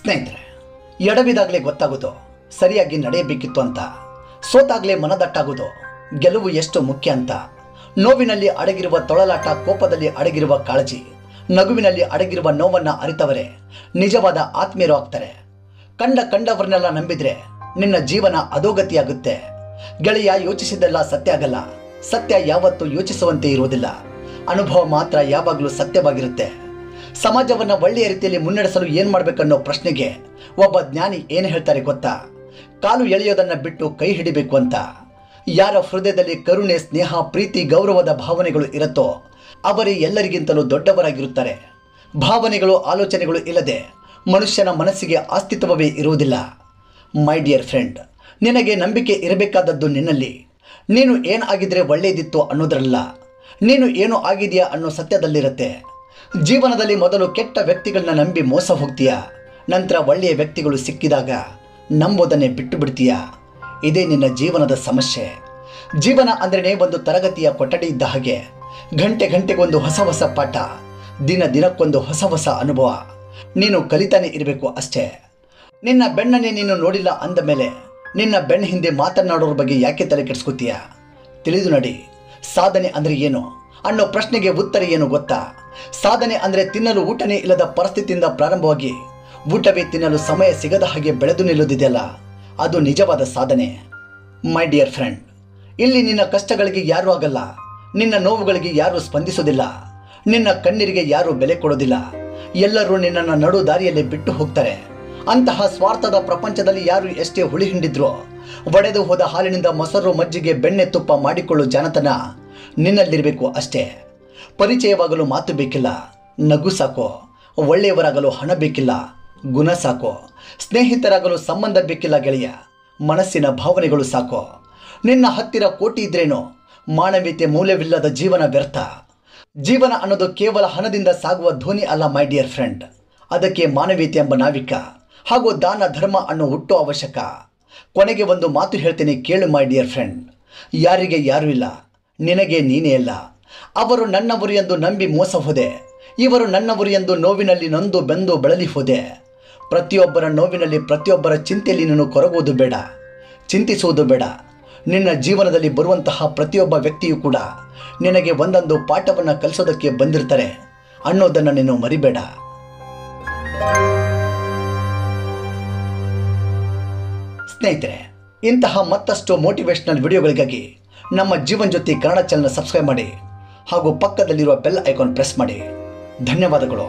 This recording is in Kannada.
ಸ್ನೇಹಿತರೆ, ಎಡವಿದಾಗಲೇ ಗೊತ್ತಾಗೋದು ಸರಿಯಾಗಿ ನಡೆಯಬೇಕಿತ್ತು ಅಂತ, ಸೋತಾಗಲೇ ಮನದಟ್ಟಾಗೋದು ಗೆಲುವು ಎಷ್ಟು ಮುಖ್ಯ ಅಂತ, ನೋವಿನಲ್ಲಿ ಅಡಗಿರುವ ತೊಳಲಾಟ, ಕೋಪದಲ್ಲಿ ಅಡಗಿರುವ ಕಾಳಜಿ, ನಗುವಿನಲ್ಲಿ ಅಡಗಿರುವ ನೋವನ್ನು ಅರಿತವರೇ ನಿಜವಾದ ಆತ್ಮೀಯರು ಆಗ್ತಾರೆ. ಕಂಡವರನ್ನೆಲ್ಲ ನಂಬಿದ್ರೆ ನಿನ್ನ ಜೀವನ ಅಧೋಗತಿಯಾಗುತ್ತೆ. ಗೆಳೆಯ ಯೋಚಿಸಿದ್ದೆಲ್ಲ ಸತ್ಯ ಆಗಲ್ಲ. ಸತ್ಯ ಯಾವತ್ತೂ ಯೋಚಿಸುವಂತೆ ಇರುವುದಿಲ್ಲ. ಅನುಭವ ಮಾತ್ರ ಯಾವಾಗಲೂ ಸತ್ಯವಾಗಿರುತ್ತೆ. ಸಮಾಜವನ್ನು ಒಳ್ಳೆಯ ರೀತಿಯಲ್ಲಿ ಮುನ್ನಡೆಸಲು ಏನು ಮಾಡಬೇಕನ್ನೋ ಪ್ರಶ್ನೆಗೆ ಒಬ್ಬ ಜ್ಞಾನಿ ಏನು ಹೇಳ್ತಾರೆ ಗೊತ್ತಾ? ಕಾಲು ಎಳೆಯೋದನ್ನು ಬಿಟ್ಟು ಕೈ ಹಿಡಿಬೇಕು ಅಂತ. ಯಾರ ಹೃದಯದಲ್ಲಿ ಕರುಣೆ, ಸ್ನೇಹ, ಪ್ರೀತಿ, ಗೌರವದ ಭಾವನೆಗಳು ಇರುತ್ತೋ ಅವರೇ ಎಲ್ಲರಿಗಿಂತಲೂ ದೊಡ್ಡವರಾಗಿರುತ್ತಾರೆ. ಭಾವನೆಗಳು, ಆಲೋಚನೆಗಳು ಇಲ್ಲದೆ ಮನುಷ್ಯನ ಮನಸ್ಸಿಗೆ ಅಸ್ತಿತ್ವವೇ ಇರುವುದಿಲ್ಲ. ಮೈ ಡಿಯರ್ ಫ್ರೆಂಡ್, ನಿನಗೆ ನಂಬಿಕೆ ಇರಬೇಕಾದದ್ದು ನಿನ್ನಲ್ಲಿ. ನೀನು ಏನು ಆಗಿದ್ರೆ ಒಳ್ಳೆಯದಿತ್ತು ಅನ್ನೋದ್ರಲ್ಲ, ನೀನು ಏನು ಆಗಿದೆಯಾ ಅನ್ನೋ ಸತ್ಯದಲ್ಲಿರುತ್ತೆ. ಜೀವನದಲ್ಲಿ ಮೊದಲು ಕೆಟ್ಟ ವ್ಯಕ್ತಿಗಳನ್ನ ನಂಬಿ ಮೋಸ ಹೋಗ್ತೀಯಾ, ನಂತರ ಒಳ್ಳೆಯ ವ್ಯಕ್ತಿಗಳು ಸಿಕ್ಕಿದಾಗ ನಂಬೋದನ್ನೇ ಬಿಟ್ಟು ಬಿಡ್ತೀಯಾ. ಇದೇ ನಿನ್ನ ಜೀವನದ ಸಮಸ್ಯೆ. ಜೀವನ ಅಂದ್ರೇ ಒಂದು ತರಗತಿಯ ಕೊಠಡಿ ಇದ್ದ ಹಾಗೆ. ಗಂಟೆಗೊಂದು ಹೊಸ ಪಾಠ, ದಿನಕ್ಕೊಂದು ಹೊಸ ಅನುಭವ. ನೀನು ಕಲಿತಾನೆ ಇರಬೇಕು ಅಷ್ಟೇ. ನಿನ್ನ ಬೆನ್ನನ್ನೇ ನೀನು ನೋಡಿಲ್ಲ ಅಂದ ಮೇಲೆ ನಿನ್ನ ಬೆನ್ನ ಹಿಂದೆ ಮಾತನಾಡೋರ ಬಗ್ಗೆ ಯಾಕೆ ತಲೆ ಕೆಡಿಸ್ಕೊತೀಯ? ತಿಳಿದು ನಡಿ. ಸಾಧನೆ ಅಂದರೆ ಏನು ಅನ್ನೋ ಪ್ರಶ್ನೆಗೆ ಉತ್ತರ ಏನು ಗೊತ್ತಾ? ಸಾಧನೆ ಅಂದರೆ ತಿನ್ನಲು ಊಟನೇ ಇಲ್ಲದ ಪರಿಸ್ಥಿತಿಯಿಂದ ಪ್ರಾರಂಭವಾಗಿ ಊಟವೇ ತಿನ್ನಲು ಸಮಯ ಸಿಗದ ಹಾಗೆ ಬೆಳೆದು ನಿಲ್ಲುವುದಿದೆಯಲ್ಲ, ಅದು ನಿಜವಾದ ಸಾಧನೆ. ಮೈ ಡಿಯರ್ ಫ್ರೆಂಡ್, ಇಲ್ಲಿ ನಿನ್ನ ಕಷ್ಟಗಳಿಗೆ ಯಾರೂ ಆಗಲ್ಲ, ನಿನ್ನ ನೋವುಗಳಿಗೆ ಯಾರೂ ಸ್ಪಂದಿಸೋದಿಲ್ಲ, ನಿನ್ನ ಕಣ್ಣೀರಿಗೆ ಯಾರೂ ಬೆಲೆ ಕೊಡೋದಿಲ್ಲ. ಎಲ್ಲರೂ ನಿನ್ನನ್ನು ನಡು ದಾರಿಯಲ್ಲಿ ಬಿಟ್ಟು ಹೋಗ್ತಾರೆ. ಅಂತಹ ಸ್ವಾರ್ಥದ ಪ್ರಪಂಚದಲ್ಲಿ ಯಾರು ಎಷ್ಟೇ ಹುಳಿ ಹಿಂಡಿದ್ರು ಒಡೆದು ಹೋದ ಹಾಲಿನಿಂದ ಮೊಸರು, ಮಜ್ಜಿಗೆ, ಬೆಣ್ಣೆ, ತುಪ್ಪ ಮಾಡಿಕೊಳ್ಳೋ ಜಾಣತನ ನಿನ್ನಲ್ಲಿರಬೇಕು ಅಷ್ಟೇ. ಪರಿಚಯವಾಗಲು ಮಾತು ಬೇಕಿಲ್ಲ, ನಗು ಸಾಕೋ. ಒಳ್ಳೆಯವರಾಗಲು ಹಣ ಬೇಕಿಲ್ಲ, ಗುಣ ಸಾಕೋ. ಸ್ನೇಹಿತರಾಗಲು ಸಂಬಂಧ ಬೇಕಿಲ್ಲ ಗೆಳೆಯ, ಮನಸ್ಸಿನ ಭಾವನೆಗಳು ಸಾಕೋ. ನಿನ್ನ ಹತ್ತಿರ ಕೋಟಿ ಇದ್ರೇನು, ಮಾನವೀಯತೆ ಮೌಲ್ಯವಿಲ್ಲದ ಜೀವನ ವ್ಯರ್ಥ. ಜೀವನ ಅನ್ನೋದು ಕೇವಲ ಹಣದಿಂದ ಸಾಗುವ ಧ್ವನಿ ಅಲ್ಲ ಮೈ ಡಿಯರ್ ಫ್ರೆಂಡ್. ಅದಕ್ಕೆ ಮಾನವೀಯತೆ ಎಂಬ ನಾವಿಕ ಹಾಗೂ ದಾನ ಧರ್ಮ ಅನ್ನೋ ಹುಟ್ಟು ಅವಶ್ಯಕ. ಕೊನೆಗೆ ಒಂದು ಮಾತು ಹೇಳ್ತೀನಿ ಕೇಳು ಮೈ ಡಿಯರ್ ಫ್ರೆಂಡ್. ಯಾರಿಗೆ ಯಾರೂ ಇಲ್ಲ, ನಿನಗೆ ನೀನೇ ಇಲ್ಲ. ಅವರು ನನ್ನವರು ಎಂದು ನಂಬಿ ಮೋಸ ಹೋದೆ, ಇವರು ನನ್ನವರು ಎಂದು ನೋವಿನಲ್ಲಿ ನೊಂದು ಬೆಂದು ಬಳಲಿ ಹೋದೆ. ಪ್ರತಿಯೊಬ್ಬರ ನೋವಿನಲ್ಲಿ, ಪ್ರತಿಯೊಬ್ಬರ ಚಿಂತೆಯಲ್ಲಿ ನೀನು ಕೊರಗುವುದು ಬೇಡ, ಚಿಂತಿಸುವುದು ಬೇಡ. ನಿನ್ನ ಜೀವನದಲ್ಲಿ ಬರುವಂತಹ ಪ್ರತಿಯೊಬ್ಬ ವ್ಯಕ್ತಿಯೂ ಕೂಡ ನಿನಗೆ ಒಂದೊಂದು ಪಾಠವನ್ನು ಕಲಿಸೋದಕ್ಕೆ ಬಂದಿರ್ತಾರೆ ಅನ್ನೋದನ್ನು ನೀನು ಮರಿಬೇಡ. ಸ್ನೇಹಿತರೆ, ಇಂತಹ ಮತ್ತಷ್ಟು ಮೋಟಿವೇಶನಲ್ ವಿಡಿಯೋಗಳಿಗಾಗಿ ನಮ್ಮ ಜೀವನ್ ಜ್ಯೋತಿ ಕನ್ನಡ ಚಾನೆಲ್ ಸಬ್ಸ್ಕ್ರೈಬ್ ಮಾಡಿ ಹಾಗೂ ಪಕ್ಕದಲ್ಲಿರುವ ಬೆಲ್ ಐಕಾನ್ ಪ್ರೆಸ್ ಮಾಡಿ. ಧನ್ಯವಾದಗಳು.